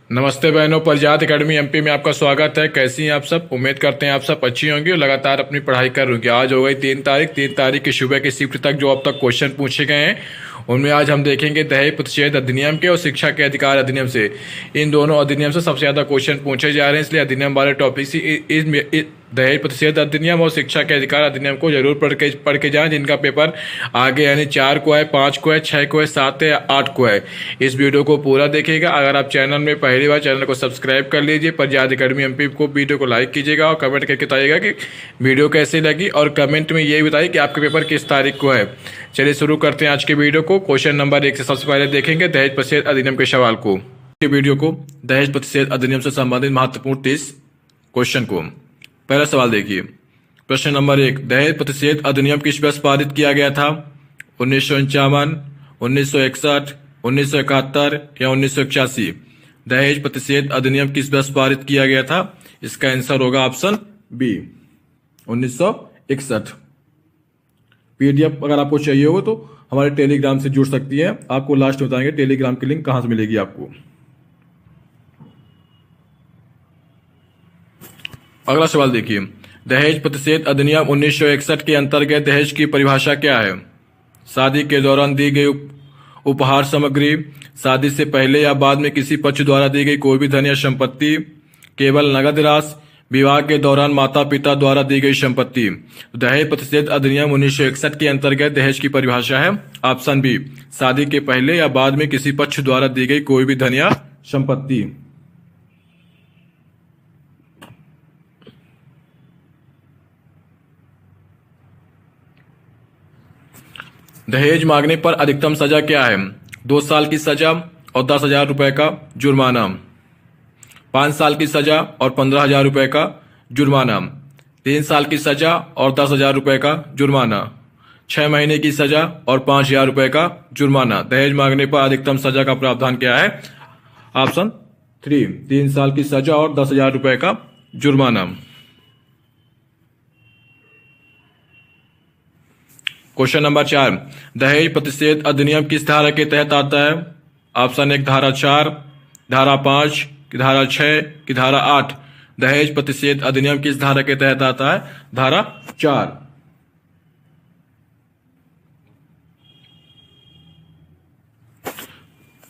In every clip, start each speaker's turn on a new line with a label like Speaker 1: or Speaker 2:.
Speaker 1: नमस्ते बहनों, प्रजात academy MP में आपका स्वागत है। कैसी हैं आप सब? उम्मीद करते हैं आप सब अच्छी होंगी और लगातार अपनी पढ़ाई कर रही होंगी। आज हो गई 3 तारीख की सुबह की शिफ्ट तक जो अब तक क्वेश्चन पूछे गए हैं उनमें आज हम देखेंगे दहेज प्रतिषेध अधिनियम के और शिक्षा के अधिकार अधिनियम से। इन दोनों अधिनियम से सबसे ज़्यादा क्वेश्चन पूछे जा रहे हैं, इसलिए अधिनियम वाले टॉपिक से इस दहेज प्रतिषेध अधिनियम और शिक्षा के अधिकार अधिनियम को जरूर पढ़ के जाएं। जिनका पेपर आगे यानी 4 को है, 5 को है, 6 को है, 7 है, 8 को है। इस वीडियो को पूरा देखिएगा। अगर आप चैनल में पहली बार, चैनल को सब्सक्राइब कर लीजिए। प्रजात एकेडमी एमपी को वीडियो को लाइक कीजिएगा और कमेंट करके बताइएगा कि वीडियो कैसी लगी और कमेंट में ये बताइए कि आपका पेपर किस तारीख को है। चलिए शुरू करते हैं आज के वीडियो को। क्वेश्चन नंबर 1 से सबसे पहले देखेंगे दहेज प्रतिषेध अधिनियम के सवाल को। वीडियो को दहेज प्रतिषेध अधिनियम से संबंधित महत्वपूर्ण 30 क्वेश्चन को। पहला सवाल देखिए, प्रश्न नंबर 1, दहेज प्रतिषेध अधिनियम किस वर्ष पारित किया गया था? 1951, 1961, 1971 या 1981? दहेज प्रतिषेध अधिनियम किस वर्ष पारित किया गया था? इसका आंसर होगा ऑप्शन बी, 1961। पीडीएफ अगर आपको चाहिए हो तो हमारे टेलीग्राम से जुड़ सकती है। आपको लास्ट में बताएंगे टेलीग्राम की लिंक कहां से मिलेगी आपको। अगला सवाल देखिए, दहेज प्रतिषेध अधिनियम 1961 के अंतर्गत दहेज की परिभाषा क्या है? शादी के दौरान दी गई उपहार सामग्री, शादी से पहले या बाद में किसी पक्ष द्वारा दी गई कोई भी धन या संपत्ति, केवल नगद राशि, विवाह के दौरान माता पिता द्वारा दी गई संपत्ति। दहेज प्रतिषेध अधिनियम 1961 के अंतर्गत दहेज की परिभाषा है ऑप्शन बी, शादी के पहले या बाद में किसी पक्ष द्वारा दी गई कोई भी धन या संपत्ति। दहेज मांगने पर अधिकतम सजा क्या है? 2 साल की सजा और 10,000 रुपए का जुर्माना, 5 साल की सजा और 15,000 रुपए का जुर्माना, 3 साल की सजा और 10,000 रुपए का जुर्माना, 6 महीने की सजा और 5,000 रुपए का जुर्माना। दहेज मांगने पर अधिकतम सजा का प्रावधान क्या है? ऑप्शन 3, 3 साल की सजा और 10,000 रुपए का जुर्माना। क्वेश्चन नंबर 4, दहेज प्रतिषेध अधिनियम किस धारा के तहत आता है? ऑप्शन 1 धारा 4, धारा 5 की धारा 6 की धारा 8? दहेज प्रतिषेध अधिनियम किस धारा के तहत आता है? धारा 4।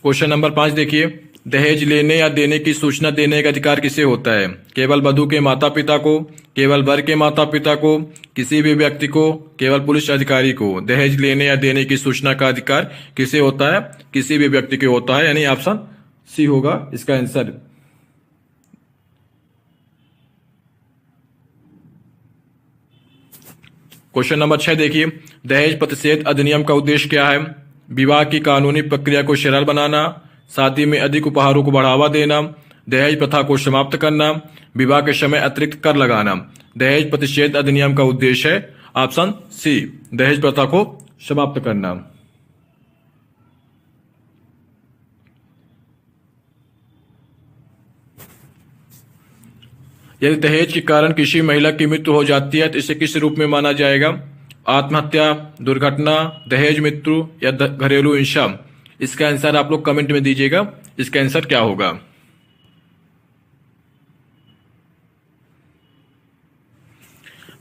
Speaker 1: क्वेश्चन नंबर 5 देखिए, दहेज लेने या देने की सूचना देने का अधिकार किसे होता है? केवल वधू के माता पिता को, केवल वर के माता पिता को, किसी भी व्यक्ति को, केवल पुलिस अधिकारी को? दहेज लेने या देने की सूचना का अधिकार किसे होता है? किसी भी व्यक्ति को होता है, यानी ऑप्शन सी होगा इसका आंसर। क्वेश्चन नंबर 6 देखिए, दहेज प्रतिषेध अधिनियम का उद्देश्य क्या है? विवाह की कानूनी प्रक्रिया को सरल बनाना, शादी में अधिक उपहारों को बढ़ावा देना, दहेज प्रथा को समाप्त करना, विवाह के समय अतिरिक्त कर लगाना। दहेज प्रतिषेध अधिनियम का उद्देश्य है ऑप्शन सी, दहेज प्रथा को समाप्त करना। यदि दहेज के कारण किसी महिला की मृत्यु हो जाती है तो इसे किस रूप में माना जाएगा? आत्महत्या, दुर्घटना, दहेज मृत्यु या घरेलू हिंसा? इसका आंसर आप लोग कमेंट में दीजिएगा, इसका आंसर क्या होगा।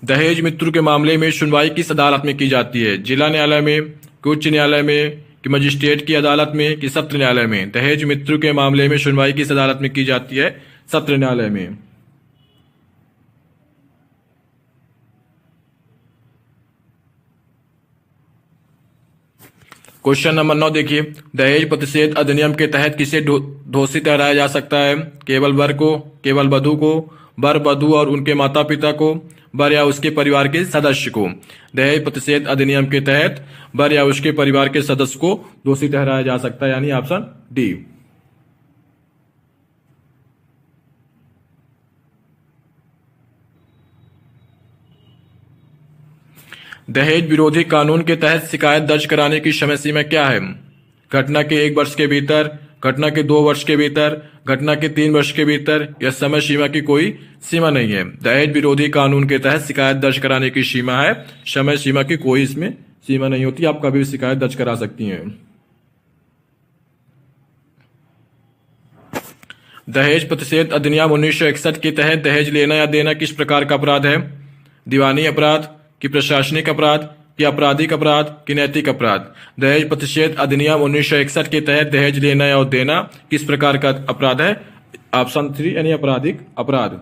Speaker 1: दहेज मृत्यु के मामले में सुनवाई किस अदालत में की जाती है? जिला न्यायालय में, कि उच्च न्यायालय में, कि मजिस्ट्रेट की अदालत में, कि सत्र न्यायालय में? दहेज मृत्यु के मामले में सुनवाई किस अदालत में की जाती है? सत्र न्यायालय में। क्वेश्चन नंबर 9 देखिए, दहेज प्रतिषेध अधिनियम के तहत किसे दोषी ठहराया जा सकता है? केवल वर को, केवल वधू को, वर वधू और उनके माता पिता को, वर या उसके परिवार के सदस्य को? दहेज प्रतिषेध अधिनियम के तहत वर या उसके परिवार के सदस्य को दोषी ठहराया जा सकता है, यानी ऑप्शन डी। दहेज विरोधी कानून के तहत शिकायत दर्ज कराने की समय सीमा क्या है? घटना के 1 वर्ष के भीतर, घटना के 2 वर्ष के भीतर, घटना के 3 वर्ष के भीतर, या समय सीमा की कोई सीमा नहीं है। दहेज विरोधी कानून के तहत शिकायत दर्ज कराने की सीमा है, समय सीमा की कोई इसमें सीमा नहीं होती, आप कभी भी शिकायत दर्ज करा सकती हैं। दहेज प्रतिषेध अधिनियम 1961 के तहत दहेज लेना या देना किस प्रकार का अपराध है? दीवानी अपराध, कि प्रशासनिक अपराध, कि आपराधिक अपराध, कि नैतिक अपराध? दहेज प्रतिषेध अधिनियम 1961 के तहत दहेज लेना या देना किस प्रकार का अपराध है? ऑप्शन 3 यानी आपराधिक अपराध।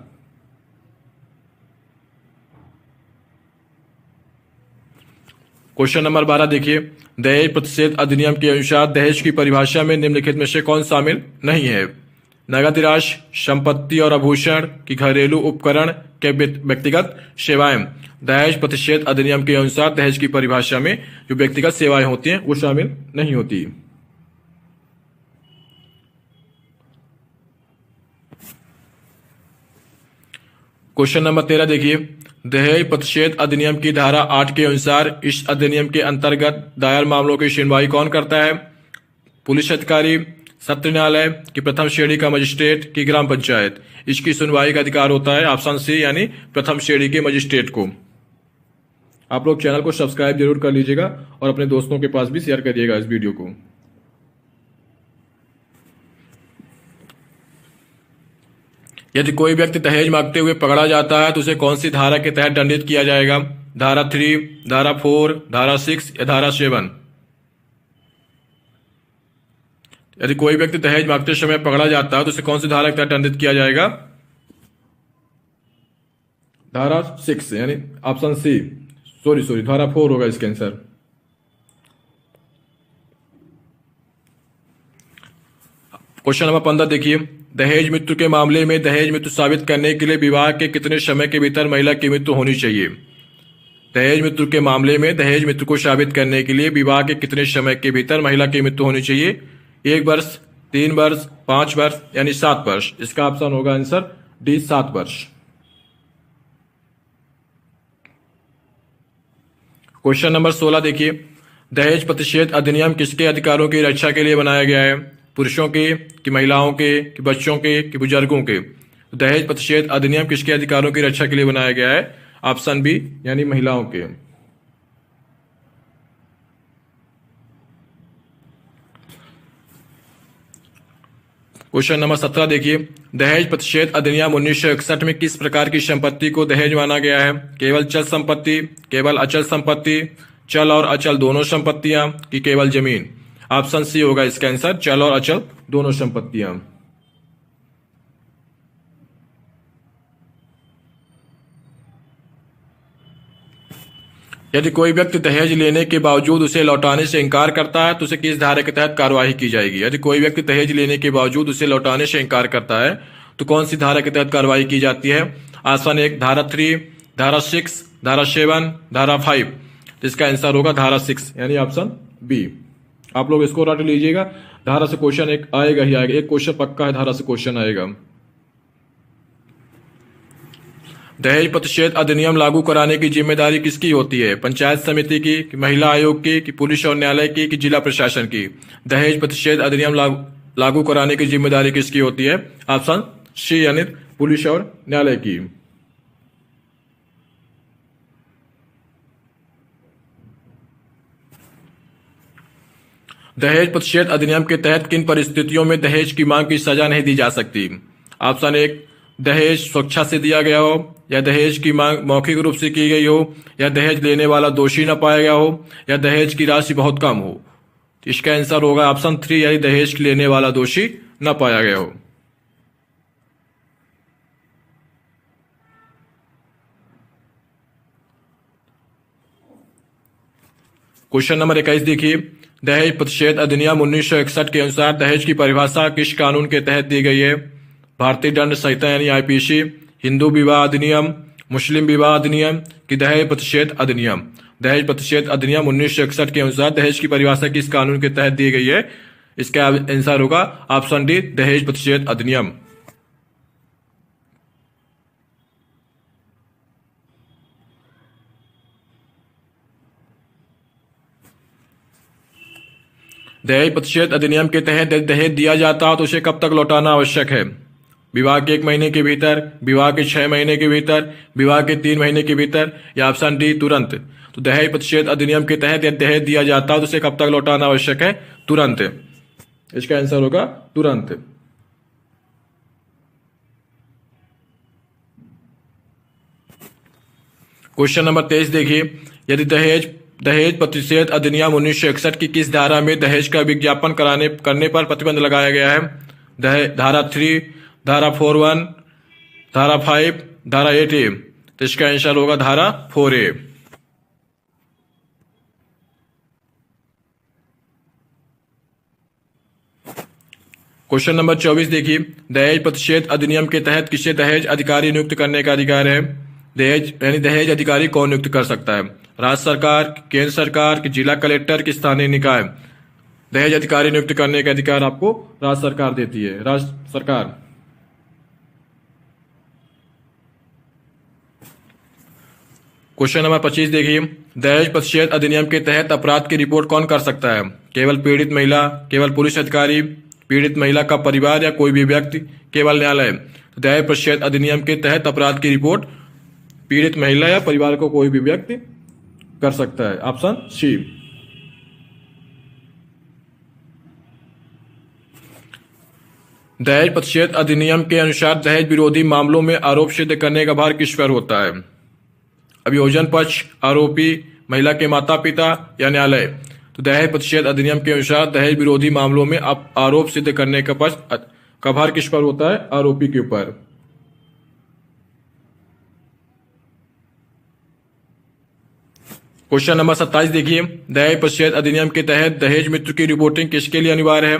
Speaker 1: क्वेश्चन नंबर 12 देखिए, दहेज प्रतिषेध अधिनियम के अनुसार दहेज की परिभाषा में निम्नलिखित में से कौन शामिल नहीं है? नगद राशि, संपत्ति और आभूषण, की घरेलू उपकरण, के व्यक्तिगत सेवाएं? दहेज प्रतिषेध अधिनियम के अनुसार दहेज की परिभाषा में जो व्यक्तिगत सेवाएं होती हैं वो शामिल नहीं होती। क्वेश्चन नंबर 13 देखिए, दहेज प्रतिषेध अधिनियम की धारा 8 के अनुसार इस अधिनियम के अंतर्गत दायर मामलों की सुनवाई कौन करता है? पुलिस अधिकारी, सत्र न्यायालय, की प्रथम श्रेणी का मजिस्ट्रेट, की ग्राम पंचायत? इसकी सुनवाई का अधिकार होता है ऑप्शन सी यानी प्रथम श्रेणी के मजिस्ट्रेट को। आप लोग चैनल को सब्सक्राइब जरूर कर लीजिएगा और अपने दोस्तों के पास भी शेयर करिएगा इस वीडियो को। यदि कोई व्यक्ति दहेज मांगते हुए पकड़ा जाता है तो उसे कौन सी धारा के तहत दंडित किया जाएगा? धारा 3, धारा 4, धारा 6 या धारा 7? यदि कोई व्यक्ति दहेज मांगते समय पकड़ा जाता है तो उसे कौन सी धारा के तहत दंडित किया जाएगा? धारा 6 यानी ऑप्शन सी, सॉरी धारा 4 होगा इसका आंसर। क्वेश्चन नंबर 15 देखिए, दहेज मृत्यु के मामले में दहेज मृत्यु साबित करने के लिए विवाह के कितने समय के भीतर महिला की मृत्यु होनी चाहिए? दहेज मृत्यु के मामले में दहेज मृत्यु को साबित करने के लिए विवाह के कितने समय के भीतर महिला की मृत्यु होनी चाहिए? 1 वर्ष, 3 वर्ष, 5 वर्ष यानी 7 वर्ष? इसका ऑप्शन होगा आंसर डी, 7 वर्ष। क्वेश्चन नंबर 16 देखिए, दहेज प्रतिषेध अधिनियम किसके अधिकारों की रक्षा के लिए बनाया गया है? पुरुषों के, कि महिलाओं के, कि बच्चों के, कि बुजुर्गों के? दहेज प्रतिषेध अधिनियम किसके अधिकारों की रक्षा के लिए बनाया गया है? ऑप्शन बी यानी महिलाओं के। क्वेश्चन नंबर 17 देखिए, दहेज प्रतिषेध अधिनियम 1961 में किस प्रकार की संपत्ति को दहेज माना गया है? केवल चल संपत्ति, केवल अचल संपत्ति, चल और अचल दोनों संपत्तियां, कि केवल जमीन? ऑप्शन सी होगा इसका आंसर, चल और अचल दोनों संपत्तियां। यदि कोई व्यक्ति दहेज लेने के बावजूद उसे लौटाने से इंकार करता है तो उसे किस धारा के तहत कार्यवाही की जाएगी? यदि कोई व्यक्ति दहेज लेने के बावजूद उसे लौटाने से इंकार करता है तो कौन सी धारा के तहत कार्यवाही की जाती है? ऑप्शन 1 धारा 3, धारा 6, धारा 7, धारा 5? इसका आंसर होगा धारा 6 यानी ऑप्शन बी। आप लोग इसको रट लीजिएगा, धारा से क्वेश्चन एक आएगा ही आएगा, एक क्वेश्चन पक्का है धारा से क्वेश्चन आएगा। दहेज प्रतिषेध अधिनियम लागू कराने की जिम्मेदारी किसकी होती है? पंचायत समिति की, कि महिला आयोग की, कि पुलिस और न्यायालय की, कि जिला प्रशासन की? दहेज प्रतिषेध अधिनियम लागू कराने की जिम्मेदारी किसकी होती है? ऑप्शन सी यानी पुलिस और न्यायालय की। दहेज प्रतिषेध अधिनियम के तहत किन परिस्थितियों में दहेज की मांग की सजा नहीं दी जा सकती? ऑप्शन 1 दहेज स्वेच्छा से दिया गया हो, या दहेज की मांग मौखिक रूप से की गई हो, या दहेज लेने वाला दोषी न पाया गया हो, या दहेज की राशि बहुत कम हो? इसका आंसर होगा ऑप्शन 3 यानी दहेज लेने वाला दोषी न पाया गया हो। क्वेश्चन नंबर 21 देखिए, दहेज प्रतिषेध अधिनियम 1961 के अनुसार दहेज की परिभाषा किस कानून के तहत दी गई है? भारतीय दंड संहिता यानी आईपीसी, हिंदू विवाह अधिनियम, मुस्लिम विवाह अधिनियम, कि दहेज प्रतिषेध अधिनियम? दहेज प्रतिषेध अधिनियम 1961 के अनुसार दहेज की परिभाषा किस कानून के तहत दी गई है? इसका आंसर होगा ऑप्शन डी दहेज प्रतिषेध अधिनियम। दहेज प्रतिषेध अधिनियम के तहत दहेज दिया जाता हो तो उसे कब तक लौटाना आवश्यक है? विवाह के 1 महीने के भीतर, विवाह के 6 महीने के भीतर, विवाह के 3 महीने के भीतर, या ऑप्शन डी तुरंत? तो दहेज प्रतिषेध अधिनियम के तहत दहेज दिया जाता हो तो उसे कब तक लौटाना आवश्यक है? तुरंत। इसका आंसर होगा तुरंत। क्वेश्चन नंबर 23 देखिए, यदि दहेज दहेज प्रतिषेध अधिनियम 1961 की किस धारा में दहेज का विज्ञापन करने पर प्रतिबंध लगाया गया है? धारा 3, धारा 41, धारा 5, धारा 8A। तो इसका आंसर होगा धारा 4A। क्वेश्चन नंबर 24 देखिए, दहेज प्रतिषेध अधिनियम के तहत किसे दहेज अधिकारी नियुक्त करने का अधिकार है? दहेज अधिकारी कौन नियुक्त कर सकता है? राज्य सरकार, केंद्र सरकार, कि जिला कलेक्टर, कि स्थानीय निकाय? दहेज अधिकारी नियुक्त करने का अधिकार आपको राज्य सरकार देती है, राज्य सरकार। क्वेश्चन नंबर 25 देखिए, दहेज प्रतिषेध अधिनियम के तहत अपराध की रिपोर्ट कौन कर सकता है? केवल पीड़ित महिला, केवल पुलिस अधिकारी, पीड़ित महिला का परिवार, या कोई भी व्यक्ति, केवल न्यायालय? दहेज प्रतिषेध अधिनियम के तहत अपराध की रिपोर्ट पीड़ित महिला या परिवार को कोई भी व्यक्ति कर सकता है, ऑप्शन सी। दहेज प्रतिषेध अधिनियम के अनुसार दहेज विरोधी मामलों में आरोप सिद्ध करने का भार किस पर होता है? अभियोजन पक्ष, आरोपी, महिला के माता पिता, या न्यायालय? तो दहेज प्रतिषेध अधिनियम के अनुसार दहेज विरोधी मामलों में आरोप सिद्ध करने का पक्ष का भार किस पर होता है? आरोपी के ऊपर। क्वेश्चन नंबर 27 देखिए, दहेज प्रतिषेध अधिनियम के तहत दहेज मृत्यु की रिपोर्टिंग किसके लिए अनिवार्य है?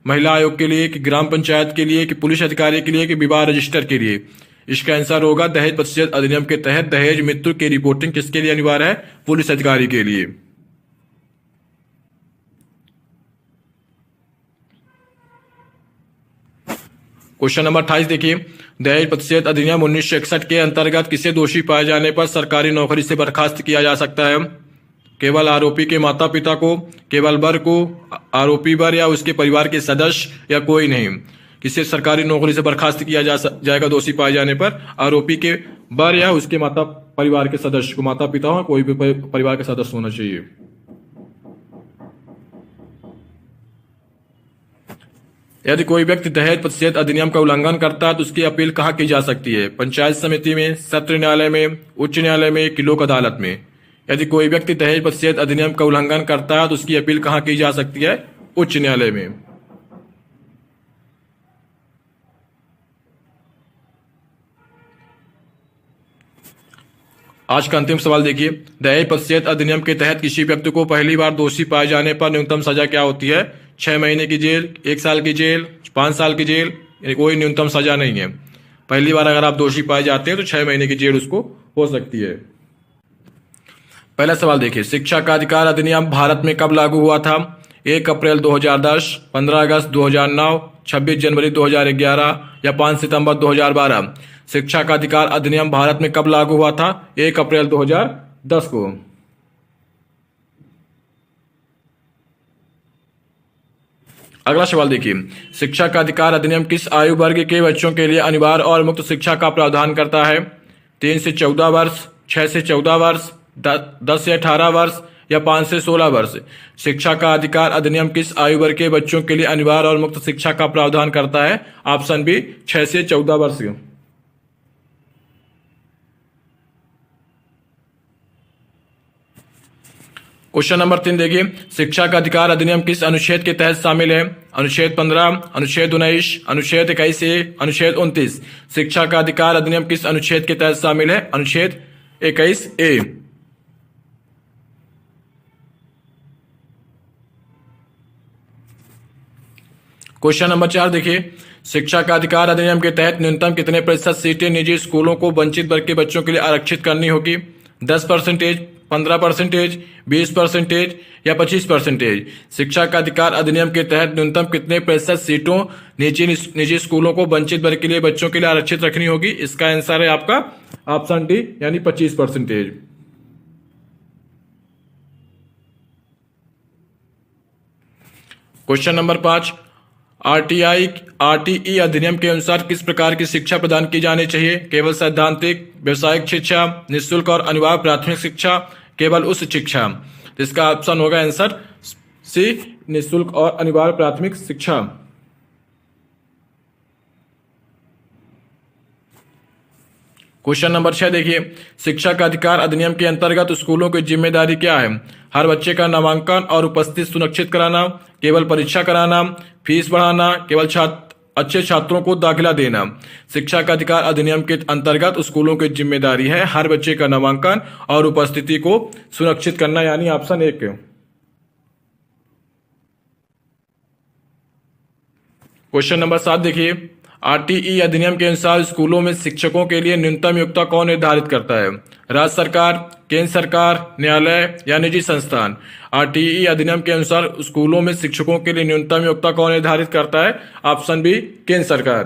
Speaker 1: महिला आयोग के लिए, कि ग्राम पंचायत के लिए, कि पुलिस अधिकारी के लिए, कि विवाह रजिस्टर के लिए? इसका आंसर होगा दहेज प्रतिषेध अधिनियम के तहत दहेज मृत्यु की रिपोर्टिंग किसके लिए अनिवार्य है? पुलिस अधिकारी के लिए। क्वेश्चन नंबर 28 देखिए, दहेज प्रतिषेध अधिनियम 1961 के अंतर्गत किसे दोषी पाए जाने पर सरकारी नौकरी से बर्खास्त किया जा सकता है? केवल आरोपी के माता पिता को, केवल वर को, आरोपी वर या उसके परिवार के सदस्य, या कोई नहीं? किसे सरकारी नौकरी से बर्खास्त किया जाएगा दोषी पाए जाने पर? आरोपी के वर या उसके परिवार के सदस्य को, माता पिता हो, कोई भी परिवार के सदस्य होना चाहिए। यदि कोई व्यक्ति दहेज प्रतिषेध अधिनियम का उल्लंघन करता है तो उसकी अपील कहाँ की जा सकती है? पंचायत समिति में, सत्र न्यायालय में, उच्च न्यायालय में, कि लोक अदालत में? यदि कोई व्यक्ति दहेज प्रतिषेध अधिनियम का उल्लंघन करता है तो उसकी अपील कहाँ की जा सकती है? उच्च न्यायालय में। आज का अंतिम सवाल देखिए, दहेज प्रतिषेध अधिनियम के तहत किसी व्यक्ति को पहली बार दोषी पाए जाने पर न्यूनतम सजा क्या होती है? 6 महीने की जेल, 1 साल की जेल, 5 साल की जेल, कोई न्यूनतम सजा नहीं है। पहली बार अगर आप दोषी पाए जाते हैं तो 6 महीने की जेल उसको हो सकती है। पहला सवाल देखिए, शिक्षा का अधिकार अधिनियम भारत में कब लागू हुआ था? 1 अप्रैल 2010, 15 अगस्त 2009, 26 जनवरी 2011, या 5 सितंबर 2012? शिक्षा का अधिकार अधिनियम भारत में कब लागू हुआ था? 1 अप्रैल 2010 को। अगला सवाल देखिए, शिक्षा का अधिकार अधिनियम किस आयु वर्ग के बच्चों के लिए अनिवार्य और मुक्त शिक्षा का प्रावधान करता है? 3 से 14 वर्ष, 6 से 14 वर्ष, 10 से 18 वर्ष, या 5 से 16 वर्ष? शिक्षा का अधिकार अधिनियम किस आयु वर्ग के बच्चों के लिए अनिवार्य और मुक्त शिक्षा का प्रावधान करता है? ऑप्शन बी, 6 से 14 वर्ष। क्वेश्चन नंबर 3 देखिए, शिक्षा का अधिकार अधिनियम किस अनुच्छेद के तहत शामिल है? अनुच्छेद 15, अनुच्छेद 19, अनुच्छेद 21A, अनुच्छेद 29? शिक्षा का अधिकार अधिनियम किस अनुच्छेद के तहत शामिल है? अनुच्छेद 21A। क्वेश्चन नंबर 4 देखिए, शिक्षा का अधिकार अधिनियम के तहत न्यूनतम कितने प्रतिशत सीटें निजी स्कूलों को वंचित वर्ग के बच्चों के लिए आरक्षित करनी होगी? 10%, 15%, 20%, या 25%? शिक्षा का अधिकार अधिनियम के तहत न्यूनतम कितने प्रतिशत सीटों निजी स्कूलों को वंचित वर्ग के लिए बच्चों के लिए आरक्षित रखनी होगी? इसका आंसर है आपका ऑप्शन डी, यानी 25%। क्वेश्चन नंबर 5, आरटीई अधिनियम के अनुसार किस प्रकार की शिक्षा प्रदान की जानी चाहिए? केवल सैद्धांतिक, व्यावसायिक शिक्षा, निःशुल्क और अनिवार्य प्राथमिक शिक्षा, केवल उच्च शिक्षा? इसका ऑप्शन होगा आंसर सी, निःशुल्क और अनिवार्य प्राथमिक शिक्षा। क्वेश्चन नंबर 6 देखिए, शिक्षा का अधिकार अधिनियम के अंतर्गत स्कूलों की जिम्मेदारी क्या है? हर बच्चे का नामांकन और उपस्थिति सुनिश्चित कराना, केवल परीक्षा कराना, फीस बढ़ाना, केवल अच्छे छात्रों को दाखिला देना। शिक्षा का अधिकार अधिनियम के अंतर्गत स्कूलों की जिम्मेदारी है हर बच्चे का नामांकन और उपस्थिति को सुनिश्चित करना, यानी ऑप्शन 1। क्वेश्चन नंबर 7 देखिए, आरटीई अधिनियम के अनुसार स्कूलों में शिक्षकों के लिए न्यूनतम योग्यता कौन निर्धारित करता है? राज्य सरकार, केंद्र सरकार, न्यायालय या निजी संस्थान? आरटीई अधिनियम के अनुसार स्कूलों में शिक्षकों के लिए न्यूनतम योग्यता कौन निर्धारित करता है? ऑप्शन बी, केंद्र सरकार।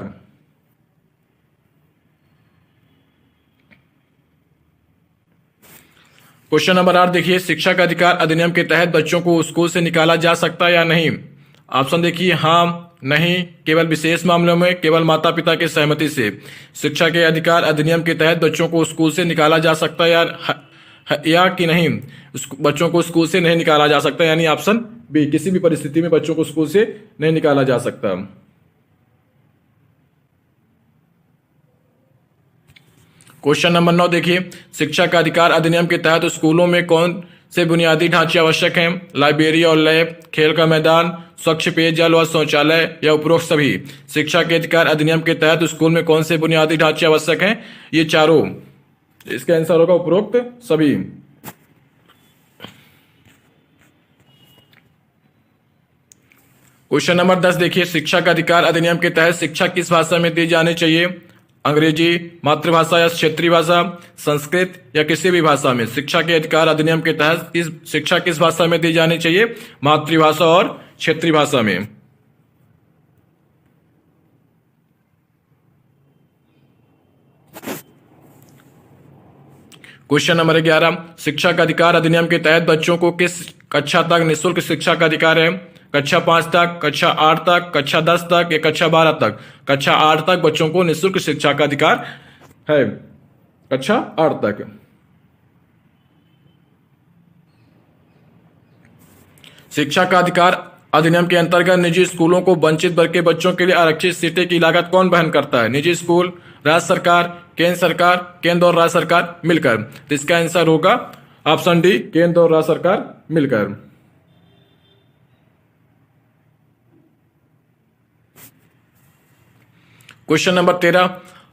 Speaker 1: क्वेश्चन नंबर 8 देखिए, शिक्षा का अधिकार अधिनियम के तहत बच्चों को स्कूल से निकाला जा सकता है या नहीं? ऑप्शन देखिए, हाँ, नहीं, केवल विशेष मामलों में, केवल माता पिता की सहमति से। शिक्षा के अधिकार अधिनियम के तहत बच्चों को स्कूल से निकाला जा सकता है या कि नहीं? बच्चों को स्कूल से नहीं निकाला जा सकता, यानी ऑप्शन बी, किसी भी परिस्थिति में बच्चों को स्कूल से नहीं निकाला जा सकता। क्वेश्चन नंबर 9 देखिए, शिक्षा का अधिकार अधिनियम के तहत स्कूलों में कौन से बुनियादी ढांचे आवश्यक हैं? लाइब्रेरी और लैब, खेल का मैदान, स्वच्छ पेयजल और शौचालय या उपरोक्त सभी? शिक्षा के अधिकार अधिनियम के तहत स्कूल में कौन से बुनियादी ढांचे आवश्यक हैं? ये चारों। इसका आंसर होगा उपरोक्त सभी। क्वेश्चन नंबर 10 देखिए, शिक्षा का अधिकार अधिनियम के तहत शिक्षा किस भाषा में दी जानी चाहिए? अंग्रेजी, मातृभाषा या क्षेत्रीय भाषा, संस्कृत या किसी भी भाषा में? शिक्षा के अधिकार अधिनियम के तहत शिक्षा किस भाषा में दी जानी चाहिए? मातृभाषा और क्षेत्रीय भाषा में। क्वेश्चन नंबर 11, शिक्षा का अधिकार अधिनियम के तहत बच्चों को किस कक्षा तक निःशुल्क शिक्षा का अधिकार है? कक्षा 5 तक, कक्षा 8 तक, कक्षा 10 तक या कक्षा 12 तक? कक्षा 8 तक बच्चों को निःशुल्क शिक्षा का अधिकार है, कक्षा 8 तक। शिक्षा का अधिकार अधिनियम के अंतर्गत निजी स्कूलों को वंचित वर्ग के बच्चों के लिए आरक्षित सीटें की लागत कौन वहन करता है? निजी स्कूल, राज्य सरकार, केंद्र सरकार, केंद्र और राज्य सरकार मिलकर? तो इसका आंसर होगा ऑप्शन डी, केंद्र और राज्य सरकार मिलकर। क्वेश्चन नंबर 13,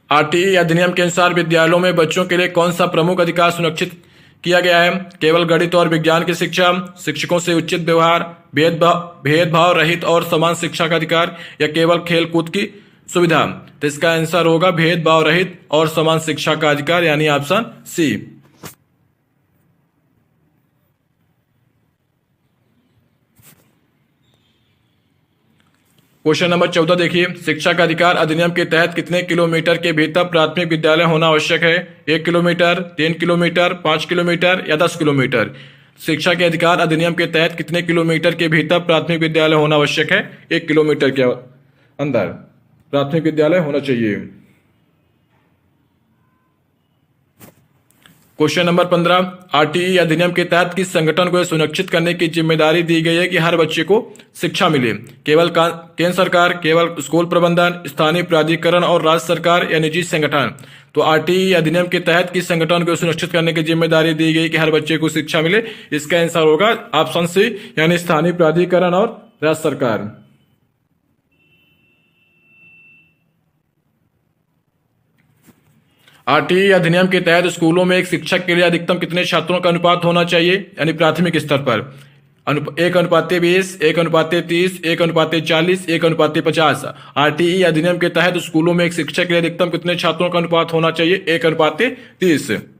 Speaker 1: आरटीई अधिनियम के अनुसार विद्यालयों में बच्चों के लिए कौन सा प्रमुख अधिकार सुनिश्चित किया गया है? केवल गणित और विज्ञान की शिक्षा, शिक्षकों से उचित व्यवहार, भेदभाव रहित और समान शिक्षा का अधिकार या केवल खेल कूद की सुविधा? तो इसका आंसर होगा भेदभाव रहित और समान शिक्षा का अधिकार, यानी ऑप्शन सी। क्वेश्चन नंबर 14 देखिए, शिक्षा का अधिकार अधिनियम के तहत कितने किलोमीटर के भीतर प्राथमिक विद्यालय होना आवश्यक है? 1 किलोमीटर, 3 किलोमीटर, 5 किलोमीटर या 10 किलोमीटर? शिक्षा के अधिकार अधिनियम के तहत कितने किलोमीटर के भीतर प्राथमिक विद्यालय होना आवश्यक है? 1 किलोमीटर के अंदर प्राथमिक विद्यालय होना चाहिए। क्वेश्चन नंबर 15, आरटीई अधिनियम के तहत किस संगठन को यह सुनिश्चित करने की जिम्मेदारी दी गई है कि हर बच्चे को शिक्षा मिले? केवल केंद्र सरकार, केवल स्कूल प्रबंधन, स्थानीय प्राधिकरण और राज्य सरकार या निजी संगठन? तो आरटीई अधिनियम के तहत किस संगठन को सुनिश्चित करने की जिम्मेदारी दी गई कि हर बच्चे को शिक्षा मिले? इसका आंसर होगा ऑप्शन सी, यानी स्थानीय प्राधिकरण और राज्य सरकार। आरटीई अधिनियम के तहत स्कूलों में एक शिक्षक के लिए अधिकतम कितने छात्रों का अनुपात होना चाहिए, यानी प्राथमिक स्तर पर? 1:20, 1:30, 1:40, 1:50? आरटीई अधिनियम के तहत स्कूलों में एक शिक्षक के लिए अधिकतम कितने छात्रों का अनुपात होना चाहिए? 1:30।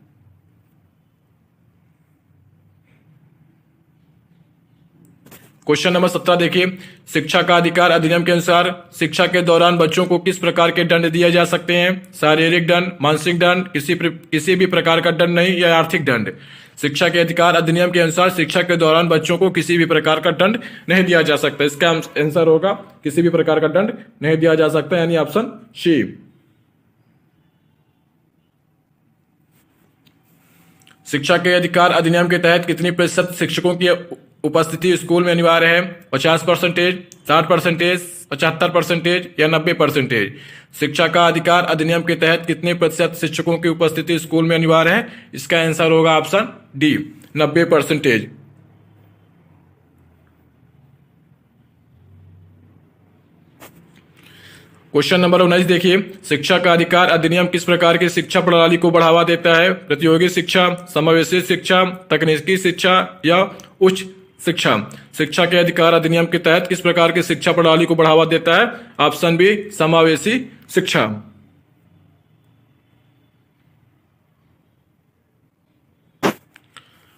Speaker 1: क्वेश्चन नंबर 17 देखिए, शिक्षा का अधिकार अधिनियम के अनुसार शिक्षा के दौरान बच्चों को किस प्रकार के दंड दिए जा सकते हैं? शारीरिक दंड, मानसिक दंड, किसी भी प्रकार का दंड नहीं या आर्थिक दंड? शिक्षा के अधिकार अधिनियम के अनुसार शिक्षा के दौरान बच्चों को किसी भी प्रकार का दंड नहीं दिया जा सकता। इसका आंसर होगा किसी भी प्रकार का दंड नहीं दिया जा सकता, यानी ऑप्शन सी। शिक्षा के अधिकार अधिनियम के तहत कितनी प्रतिशत शिक्षकों की उपस्थिति स्कूल में अनिवार्य है? 50%, 60%, 75% या 90%? शिक्षा का अधिकार अधिनियम के तहत कितने प्रतिशत शिक्षकों की उपस्थिति स्कूल में अनिवार्य है? इसका आंसर होगा ऑप्शन डी, 90%। क्वेश्चन नंबर 19 देखिए, शिक्षा का अधिकार अधिनियम किस प्रकार की शिक्षा प्रणाली को बढ़ावा देता है? प्रतियोगी शिक्षा, समावेशी शिक्षा, तकनीकी शिक्षा या उच्च शिक्षा? शिक्षा के अधिकार अधिनियम के तहत किस प्रकार की शिक्षा प्रणाली को बढ़ावा देता है? ऑप्शन बी, समावेशी शिक्षा।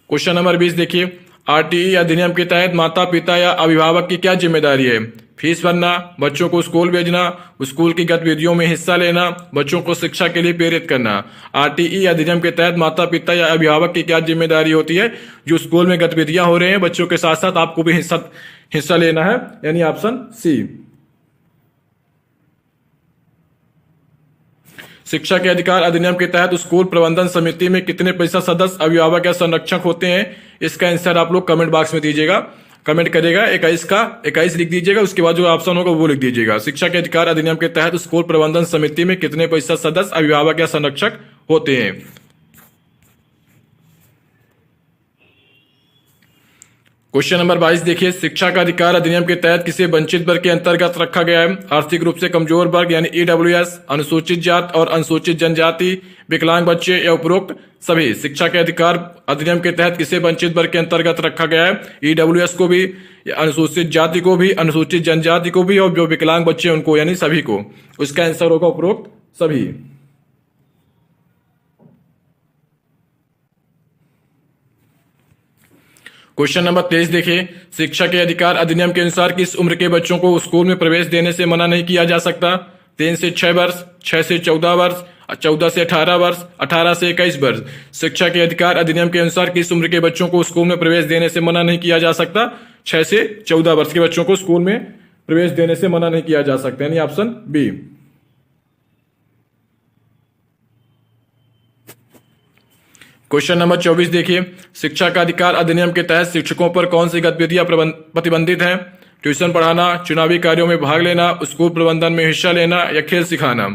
Speaker 1: क्वेश्चन नंबर 20 देखिए, आरटीई अधिनियम के तहत माता पिता या अभिभावक की क्या जिम्मेदारी है? फीस भरना, बच्चों को स्कूल भेजना, स्कूल की गतिविधियों में हिस्सा लेना, बच्चों को शिक्षा के लिए प्रेरित करना। आरटीई अधिनियम के तहत माता पिता या अभिभावक की क्या जिम्मेदारी होती है? जो स्कूल में गतिविधियां हो रहे हैं बच्चों के साथ साथ आपको भी हिस्सा लेना है, यानी ऑप्शन सी। शिक्षा के अधिकार अधिनियम के तहत स्कूल प्रबंधन समिति में कितने प्रतिशत सदस्य अभिभावक या संरक्षक होते हैं? इसका आंसर आप लोग कमेंट बॉक्स में दीजिएगा, कमेंट करेगा 21 का 21 लिख दीजिएगा, उसके बाद जो ऑप्शन होगा वो लिख दीजिएगा। शिक्षा के अधिकार अधिनियम के तहत स्कूल प्रबंधन समिति में कितने प्रतिशत सदस्य अभिभावक या संरक्षक होते हैं? क्वेश्चन नंबर 22 देखिए, शिक्षा का अधिकार अधिनियम के तहत किसे वंचित वर्ग के अंतर्गत रखा गया है? आर्थिक रूप से कमजोर वर्ग यानी ईडब्ल्यूएस, अनुसूचित जाति और अनुसूचित जनजाति, विकलांग बच्चे या उपरोक्त सभी? शिक्षा के अधिकार अधिनियम के तहत किसे वंचित वर्ग के अंतर्गत रखा गया है? ईडब्ल्यूएस को भी, अनुसूचित जाति को भी, अनुसूचित जनजाति को भी और जो विकलांग बच्चे उनको, यानी सभी को। उसका आंसर होगा उपरोक्त सभी। क्वेश्चन नंबर 23 देखिए, शिक्षा के अधिकार अधिनियम के अनुसार किस उम्र के बच्चों को स्कूल में प्रवेश देने से मना नहीं किया जा सकता? 3 से 6 वर्ष, 6 से 14 वर्ष, 14 से 18 वर्ष, 18 से 21 वर्ष? शिक्षा के अधिकार अधिनियम के अनुसार किस उम्र के बच्चों को स्कूल में प्रवेश देने से मना नहीं किया जा सकता? 6 से 14 वर्ष के बच्चों को स्कूल में प्रवेश देने से मना नहीं किया जा सकता, यानी ऑप्शन बी। क्वेश्चन नंबर 24 देखिए, शिक्षा का अधिकार अधिनियम के तहत शिक्षकों पर कौन सी गतिविधियां प्रतिबंधित हैं? ट्यूशन पढ़ाना, चुनावी कार्यों में भाग लेना, स्कूल प्रबंधन में हिस्सा लेना या खेल सिखाना?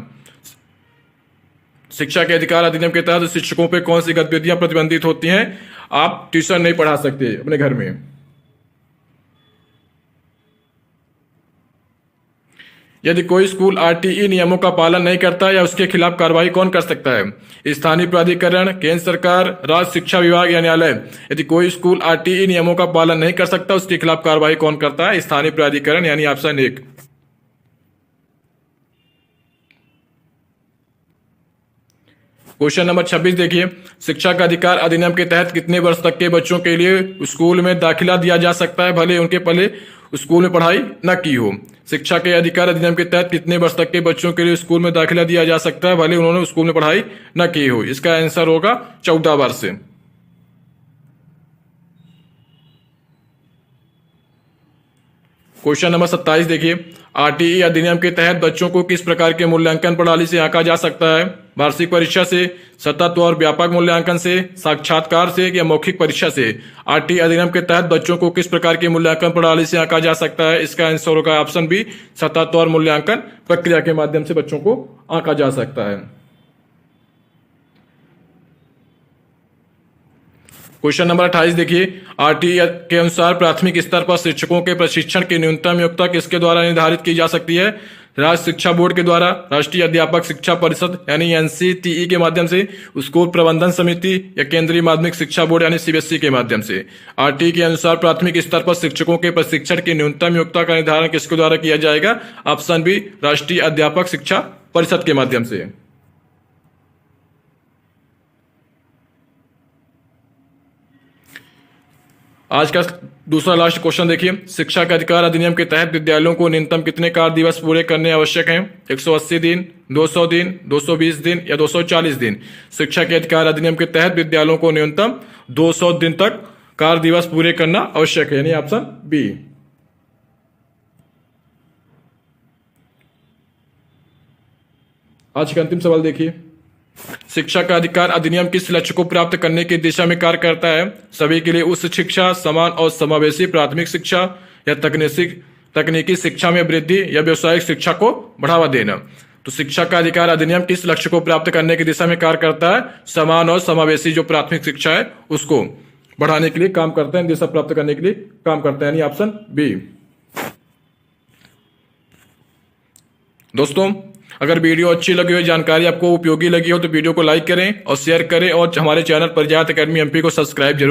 Speaker 1: शिक्षा के अधिकार अधिनियम के तहत शिक्षकों पर कौन सी गतिविधियां प्रतिबंधित होती हैं? आप ट्यूशन नहीं पढ़ा सकते अपने घर में। यदि कोई स्कूल आरटीई नियमों का पालन नहीं करता या उसके खिलाफ कार्रवाई कौन कर सकता है? स्थानीय प्राधिकरण, केंद्र सरकार, राज्य शिक्षा विभाग या न्यायालय? यदि कोई स्कूल आरटीई नियमों का पालन नहीं कर सकता उसके खिलाफ कार्रवाई कौन करता है? स्थानीय प्राधिकरण, यानी ऑप्शन 1। क्वेश्चन नंबर 26 देखिए, शिक्षा का अधिकार अधिनियम के तहत कितने वर्ष तक के बच्चों के लिए स्कूल में दाखिला दिया जा सकता है भले उनके पहले स्कूल में पढ़ाई न की हो? शिक्षा के अधिकार अधिनियम के तहत कितने वर्ष तक के बच्चों के लिए स्कूल में दाखिला दिया जा सकता है भले उन्होंने स्कूल में पढ़ाई न की हो? इसका आंसर होगा 14 वर्ष। क्वेश्चन नंबर 27 देखिए, आरटीई अधिनियम के तहत बच्चों को किस प्रकार के मूल्यांकन प्रणाली से आंका जा सकता है? वार्षिक परीक्षा से, सतत और व्यापक मूल्यांकन से, साक्षात्कार से या मौखिक परीक्षा से? आरटीई अधिनियम के तहत बच्चों को किस प्रकार की मूल्यांकन प्रणाली से आंका जा सकता है? इसका आंसर होगा ऑप्शन बी, सतत और मूल्यांकन प्रक्रिया के माध्यम से बच्चों को आंका जा सकता है। क्वेश्चन नंबर 28 देखिए, आरटीई के अनुसार प्राथमिक स्तर पर शिक्षकों के प्रशिक्षण की न्यूनतम योग्यता किसके द्वारा निर्धारित की जा सकती है? राज्य शिक्षा बोर्ड के द्वारा, राष्ट्रीय अध्यापक शिक्षा परिषद यानी एनसीटीई के माध्यम से, स्कूल प्रबंधन समिति या केंद्रीय माध्यमिक शिक्षा बोर्ड यानी सीबीएसई के माध्यम से? आरटीई के अनुसार प्राथमिक स्तर पर शिक्षकों के प्रशिक्षण की न्यूनतम योग्यता का निर्धारण किसके द्वारा किया जाएगा? ऑप्शन बी, राष्ट्रीय अध्यापक शिक्षा परिषद के माध्यम से। आज का दूसरा लास्ट क्वेश्चन देखिए, शिक्षा का अधिकार अधिनियम के तहत विद्यालयों को न्यूनतम कितने कार्य दिवस पूरे करने आवश्यक हैं? 180 दिन, 200 दिन, 220 दिन या 240 दिन? शिक्षा के अधिकार अधिनियम के तहत विद्यालयों को न्यूनतम 200 दिन तक कार्य दिवस पूरे करना आवश्यक है, यानी ऑप्शन बी। आज का अंतिम सवाल देखिए, शिक्षा का अधिकार अधिनियम किस लक्ष्य को प्राप्त करने की दिशा में कार्य करता है? सभी के लिए उच्च शिक्षा, समान और समावेशी प्राथमिक शिक्षा या तकनीकी तकनीकी शिक्षा में वृद्धि या व्यवसायिक शिक्षा को बढ़ावा देना। तो शिक्षा का अधिकार अधिनियम किस लक्ष्य को प्राप्त करने की दिशा में कार्य करता है? समान और समावेशी जो प्राथमिक शिक्षा है उसको बढ़ाने के लिए काम करते हैं, दिशा प्राप्त करने के लिए काम करते हैं, यानी ऑप्शन बी। दोस्तों, अगर वीडियो अच्छी लगी हो, जानकारी आपको उपयोगी लगी हो तो वीडियो को लाइक करें और शेयर करें और हमारे चैनल परिजात एकेडमी एमपी को सब्सक्राइब जरूर